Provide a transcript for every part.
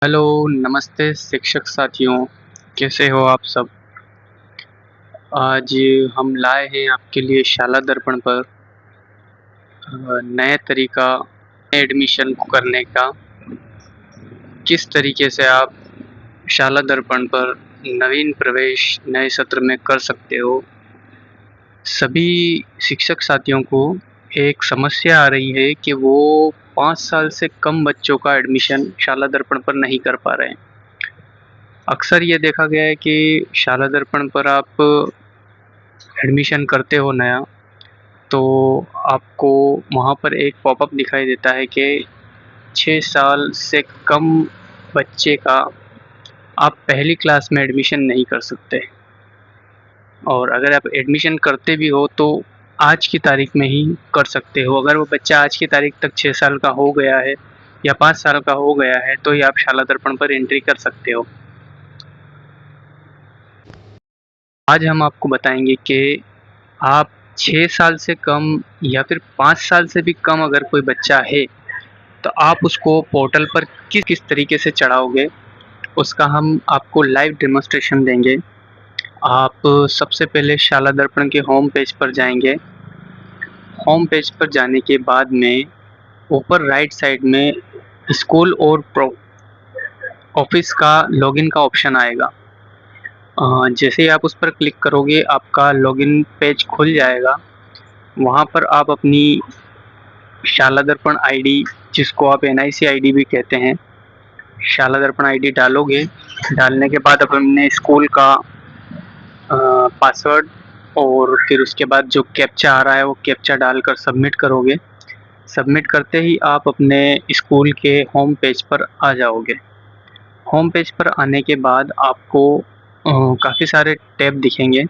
Hello, नमस्ते शिक्षक साथियों, कैसे हो आप सब? आज हम लाए हैं आपके लिए शाला दर्पण पर नए तरीका एडमिशन करने का। किस तरीके से आप शाला दर्पण पर नवीन प्रवेश नए सत्र में कर सकते हो। सभी शिक्षक साथियों को एक समस्या आ रही है कि वो 5 साल से कम बच्चों का एडमिशन शाला दर्पण पर नहीं कर पा रहे हैं। अक्सर ये देखा गया है कि शाला दर्पण पर आप एडमिशन करते हो नया, तो आपको वहाँ पर एक पॉपअप दिखाई देता है कि 6 साल से कम बच्चे का आप पहली क्लास में एडमिशन नहीं कर सकते, और अगर आप एडमिशन करते भी हो तो आज की तारीख में ही कर सकते हो। अगर वो बच्चा आज की तारीख तक 6 साल का हो गया है या 5 साल का हो गया है तो ही आप शाला दर्पण पर एंट्री कर सकते हो। आज हम आपको बताएंगे कि आप 6 साल से कम या फिर 5 साल से भी कम अगर कोई बच्चा है तो आप उसको पोर्टल पर किस किस तरीके से चढ़ाओगे, उसका हम आपको लाइव डेमोन्स्ट्रेशन देंगे। आप सबसे पहले शाला दर्पण के होम पेज पर जाएंगे। होम पेज पर जाने के बाद में ऊपर राइट साइड में स्कूल और ऑफिस का लॉगिन का ऑप्शन आएगा। जैसे ही आप उस पर क्लिक करोगे आपका लॉगिन पेज खुल जाएगा। वहाँ पर आप अपनी शाला दर्पण आईडी, जिसको आप एनआईसी आईडी भी कहते हैं, शाला दर्पण आईडी डालोगे। डालने के बाद अपने स्कूल का पासवर्ड और फिर उसके बाद जो कैप्चा आ रहा है वो कैप्चा डालकर सबमिट करोगे। सबमिट करते ही आप अपने स्कूल के होम पेज पर आ जाओगे। होम पेज पर आने के बाद आपको काफ़ी सारे टैब दिखेंगे,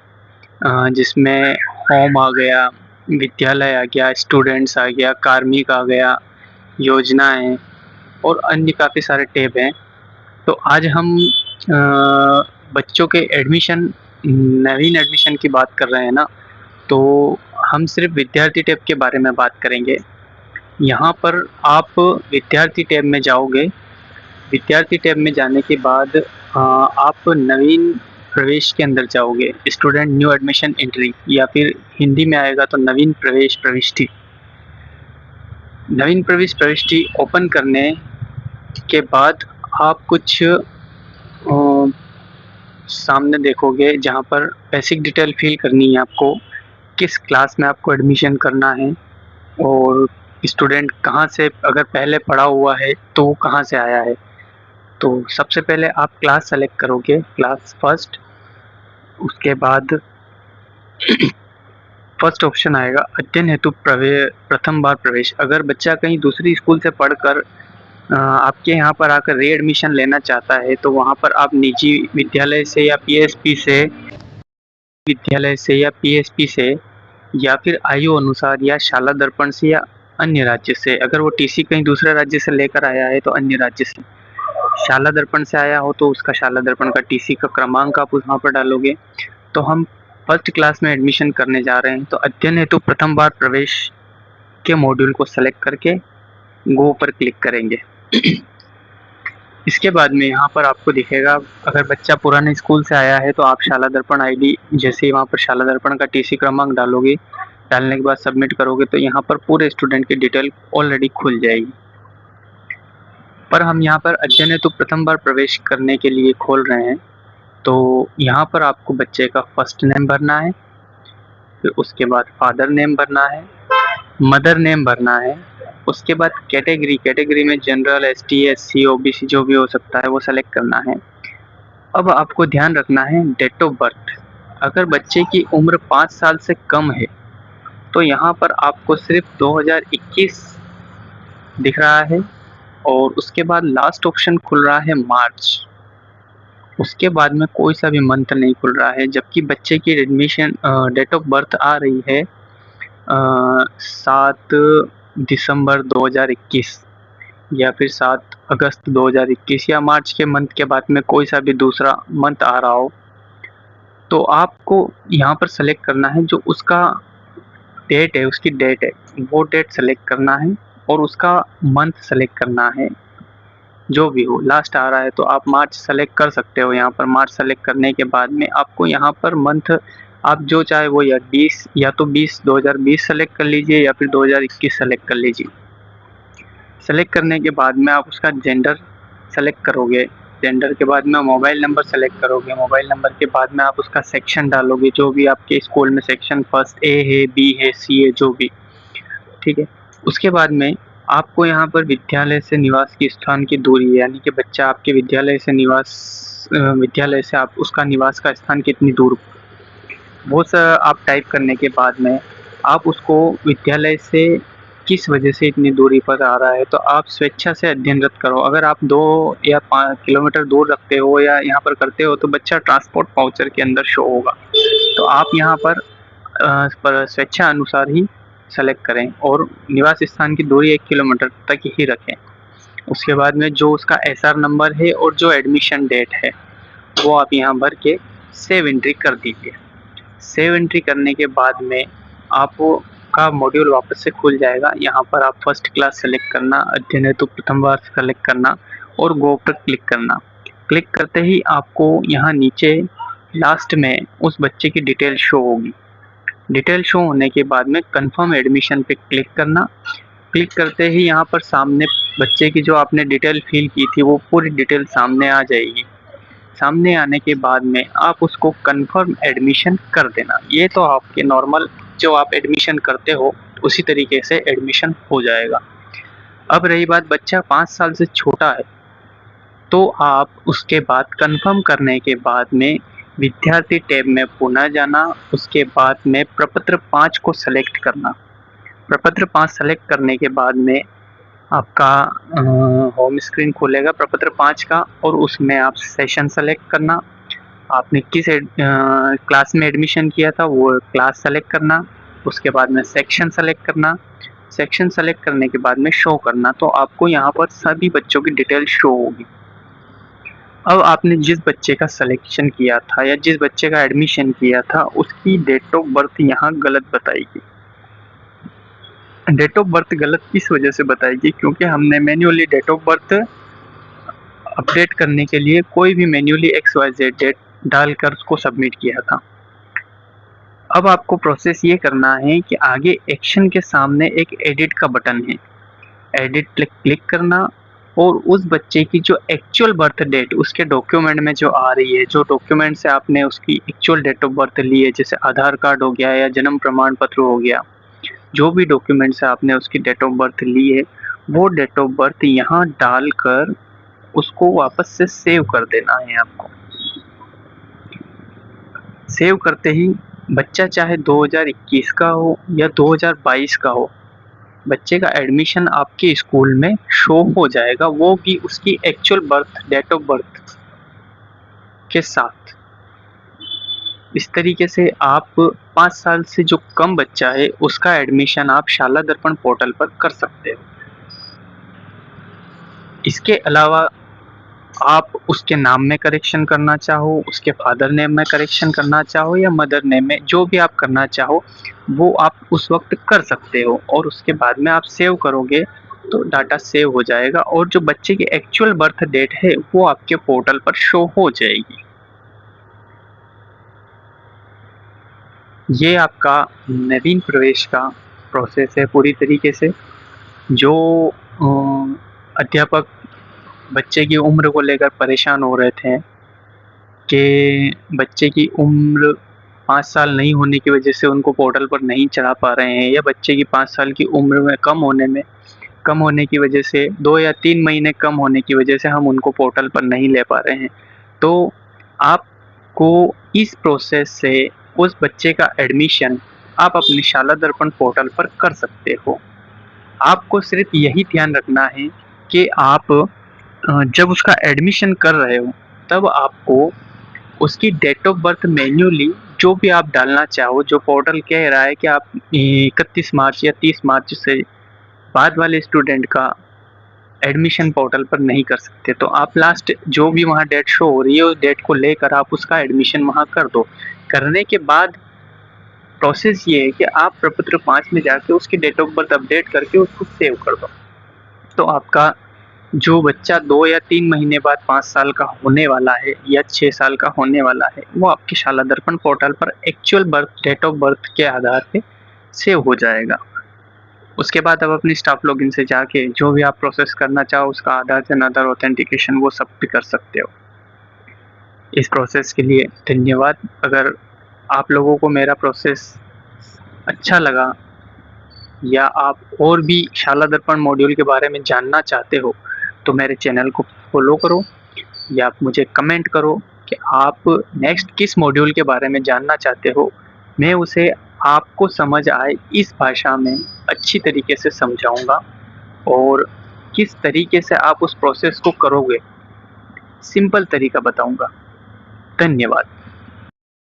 जिसमें होम आ गया, विद्यालय आ गया, स्टूडेंट्स आ गया, कार्मिक आ गया, योजनाएं और अन्य काफ़ी सारे टैब हैं। तो आज हम बच्चों के एडमिशन, नवीन एडमिशन की बात कर रहे हैं ना, तो हम सिर्फ विद्यार्थी टैब के बारे में बात करेंगे। यहाँ पर आप विद्यार्थी टैब में जाओगे। विद्यार्थी टैब में जाने के बाद आप नवीन प्रवेश के अंदर जाओगे, स्टूडेंट न्यू एडमिशन एंट्री, या फिर हिंदी में आएगा तो नवीन प्रवेश प्रविष्टि। नवीन प्रवेश प्रविष्टि ओपन करने के बाद आप कुछ सामने देखोगे जहाँ पर बेसिक डिटेल फिल करनी है आपको, किस क्लास में आपको एडमिशन करना है और स्टूडेंट कहाँ से, अगर पहले पढ़ा हुआ है तो वो कहाँ से आया है। तो सबसे पहले आप क्लास सेलेक्ट करोगे, क्लास फर्स्ट। उसके बाद फर्स्ट ऑप्शन आएगा अध्ययन हेतु प्रथम बार प्रवेश। अगर बच्चा कहीं दूसरी स्कूल से पढ़कर आपके यहाँ पर आकर री एडमिशन लेना चाहता है तो वहाँ पर आप निजी विद्यालय से या पीएसपी से या फिर आयु अनुसार या शाला दर्पण से या अन्य राज्य से, अगर वो टीसी कहीं दूसरे राज्य से लेकर आया है तो अन्य राज्य से। शाला दर्पण से आया हो तो उसका शाला दर्पण का टीसी का क्रमांक आप वहाँ पर डालोगे। तो हम फर्स्ट क्लास में एडमिशन करने जा रहे हैं तो अध्ययन हेतु प्रथम बार प्रवेश के मॉड्यूल को सेलेक्ट करके गो पर क्लिक करेंगे। इसके बाद में यहाँ पर आपको दिखेगा, अगर बच्चा पुराने स्कूल से आया है तो आप शाला दर्पण आईडी, जैसे ही वहाँ पर शाला दर्पण का टीसी क्रमांक डालोगे, डालने के बाद सबमिट करोगे तो यहाँ पर पूरे स्टूडेंट की डिटेल ऑलरेडी खुल जाएगी। पर हम यहाँ पर अध्ययन हेतु प्रथम बार प्रवेश करने के लिए खोल रहे हैं। तो यहाँ पर आपको बच्चे का फर्स्ट नेम भरना है, फिर उसके बाद फादर नेम भरना है, मदर नेम भरना है। उसके बाद कैटेगरी में जनरल, एसटी, एससी, ओबीसी जो भी हो सकता है वो सेलेक्ट करना है। अब आपको ध्यान रखना है डेट ऑफ बर्थ। अगर बच्चे की उम्र 5 साल से कम है तो यहाँ पर आपको सिर्फ 2021 दिख रहा है, और उसके बाद लास्ट ऑप्शन खुल रहा है मार्च। उसके बाद में कोई सा भी मंथ नहीं खुल रहा है, जबकि बच्चे की एडमिशन डेट ऑफ बर्थ आ रही है 7 दिसंबर 2021 या फिर 7 अगस्त 2021 या मार्च के मंथ के बाद में कोई सा भी दूसरा मंथ आ रहा हो। तो आपको यहाँ पर सेलेक्ट करना है जो उसका डेट है, उसकी डेट है, वो डेट सेलेक्ट करना है और उसका मंथ सेलेक्ट करना है। जो भी हो लास्ट आ रहा है तो आप मार्च सेलेक्ट कर सकते हो। यहाँ पर मार्च सेलेक्ट करने के बाद में आपको यहाँ पर मंथ आप जो चाहे वो या 20 या तो 20 सेलेक्ट कर लीजिए या फिर 2021 सेलेक्ट कर लीजिए। सेलेक्ट करने के बाद में आप उसका जेंडर सेलेक्ट करोगे। जेंडर के बाद में मोबाइल नंबर सेलेक्ट करोगे। मोबाइल नंबर के बाद में आप उसका सेक्शन डालोगे, जो भी आपके स्कूल में सेक्शन फर्स्ट ए है, बी है, सी है, जो भी, ठीक है। उसके बाद में आपको यहाँ पर विद्यालय से निवास की स्थान की दूरी, यानी कि बच्चा आपके विद्यालय से आप उसका निवास का स्थान कितनी दूर, वो सब आप टाइप करने के बाद में आप उसको विद्यालय से किस वजह से इतनी दूरी पर आ रहा है तो आप स्वेच्छा से अध्ययनरत करो। अगर आप 2 या 5 किलोमीटर दूर रखते हो या यहाँ पर करते हो तो बच्चा ट्रांसपोर्ट वाउचर के अंदर शो होगा। तो आप यहाँ पर स्वेच्छा अनुसार ही सेलेक्ट करें और निवास स्थान की दूरी 1 किलोमीटर तक ही रखें। उसके बाद में जो उसका एसआर नंबर है और जो एडमिशन डेट है वो आप यहाँ भर के सेव एंट्री कर दीजिए। सेव एंट्री करने के बाद में आपका मॉड्यूल वापस से खुल जाएगा। यहाँ पर आप फर्स्ट क्लास सेलेक्ट करना, अध्ययन हेतु प्रथम वर्ष सेलेक्ट करना और गो पर क्लिक करना। क्लिक करते ही आपको यहाँ नीचे लास्ट में उस बच्चे की डिटेल शो होगी। डिटेल शो होने के बाद में कंफर्म एडमिशन पे क्लिक करना। क्लिक करते ही यहाँ पर सामने बच्चे की जो आपने डिटेल फिल की थी वो पूरी डिटेल सामने आ जाएगी। सामने आने के बाद में आप उसको कंफर्म एडमिशन कर देना। ये तो आपके नॉर्मल जो आप एडमिशन करते हो उसी तरीके से एडमिशन हो जाएगा। अब रही बात बच्चा 5 साल से छोटा है तो आप उसके बाद कंफर्म करने के बाद में विद्यार्थी टैब में पुनः जाना। उसके बाद में प्रपत्र 5 को सेलेक्ट करना। प्रपत्र 5 सेलेक्ट करने के बाद में आपका होम स्क्रीन खुलेगा प्रपत्र 5 का और उसमें आप सेशन सेलेक्ट करना। आपने किस क्लास में एडमिशन किया था वो क्लास सेलेक्ट करना। उसके बाद में सेक्शन सेलेक्ट करना। सेक्शन सेलेक्ट करने के बाद में शो करना। तो आपको यहाँ पर सभी बच्चों की डिटेल शो होगी। अब आपने जिस बच्चे का सिलेक्शन किया था या जिस बच्चे का एडमिशन किया था उसकी डेट ऑफ बर्थ यहाँ गलत बताएगी। डेट ऑफ बर्थ गलत किस वजह से बताएगी, क्योंकि हमने manually date of birth update करने के लिए कोई भी मैन्युअली XYZ डेट डालकर उसको सबमिट किया था। अब आपको प्रोसेस ये करना है कि आगे एक्शन के सामने एक एडिट का बटन है, एडिट क्लिक करना और उस बच्चे की जो एक्चुअल बर्थ डेट उसके डॉक्यूमेंट में जो आ रही है, जो डॉक्यूमेंट से आपने उसकी एक्चुअल डेट ऑफ बर्थ ली है, जैसे आधार कार्ड हो गया या जन्म प्रमाण पत्र हो गया, जो भी डॉक्यूमेंट से आपने उसकी डेट ऑफ बर्थ ली है वो डेट ऑफ बर्थ यहाँ डालकर उसको वापस से सेव कर देना है आपको। सेव करते ही बच्चा चाहे 2021 का हो या 2022 का हो, बच्चे का एडमिशन आपके स्कूल में शो हो जाएगा, वो भी उसकी actual birth date of birth के साथ। इस तरीके से आप 5 साल से जो कम बच्चा है उसका एडमिशन आप शाला दर्पण पोर्टल पर कर सकते हो। इसके अलावा आप उसके नाम में करेक्शन करना चाहो, उसके फादर नेम में करेक्शन करना चाहो या मदर नेम में, जो भी आप करना चाहो वो आप उस वक्त कर सकते हो और उसके बाद में आप सेव करोगे तो डाटा सेव हो जाएगा और जो बच्चे की एक्चुअल बर्थ डेट है वो आपके पोर्टल पर शो हो जाएगी। ये आपका नवीन प्रवेश का प्रोसेस है पूरी तरीके से। जो अध्यापक बच्चे की उम्र को लेकर परेशान हो रहे थे कि बच्चे की उम्र 5 साल नहीं होने की वजह से उनको पोर्टल पर नहीं चढ़ा पा रहे हैं या बच्चे की 5 साल की उम्र में कम होने की वजह से 2 या 3 महीने कम होने की वजह से हम उनको पोर्टल पर नहीं ले पा रहे हैं, तो आपको इस प्रोसेस से उस बच्चे का एडमिशन आप अपने शाला दर्पण पोर्टल पर कर सकते हो। आपको सिर्फ यही ध्यान रखना है कि आप जब उसका एडमिशन कर रहे हो तब आपको उसकी डेट ऑफ बर्थ मैन्युअली जो भी आप डालना चाहो, जो पोर्टल कह रहा है कि आप 31 मार्च या 30 मार्च से बाद वाले स्टूडेंट का एडमिशन पोर्टल पर नहीं कर सकते, तो आप लास्ट जो भी वहाँ डेट शो हो रही है उस डेट को लेकर आप उसका एडमिशन वहाँ कर दो। करने के बाद प्रोसेस ये है कि आप प्रपत्र 5 में जाके उसकी डेट ऑफ बर्थ अपडेट करके उसको सेव कर दो, तो आपका जो बच्चा 2 या 3 महीने बाद 5 साल का होने वाला है या 6 साल का होने वाला है, वो आपके शाला दर्पण पोर्टल पर actual birth date of birth के आधार पे सेव हो जाएगा। उसके बाद आप अपनी स्टाफ लॉगिन से जाके जो भी आप प्रोसेस करना चाहो उसका आधार से अदर ऑथेंटिकेशन वो सब भी कर सकते हो। इस प्रोसेस के लिए धन्यवाद। अगर आप लोगों को मेरा प्रोसेस अच्छा लगा या आप और भी शाला दर्पण मॉड्यूल के बारे में जानना चाहते हो तो मेरे चैनल को फॉलो करो या आप मुझे कमेंट करो कि आप नेक्स्ट किस मॉड्यूल के बारे में जानना चाहते हो। मैं उसे आपको समझ आए इस भाषा में अच्छी तरीके से समझाऊंगा और किस तरीके से आप उस प्रोसेस को करोगे सिंपल तरीका बताऊंगा। धन्यवाद।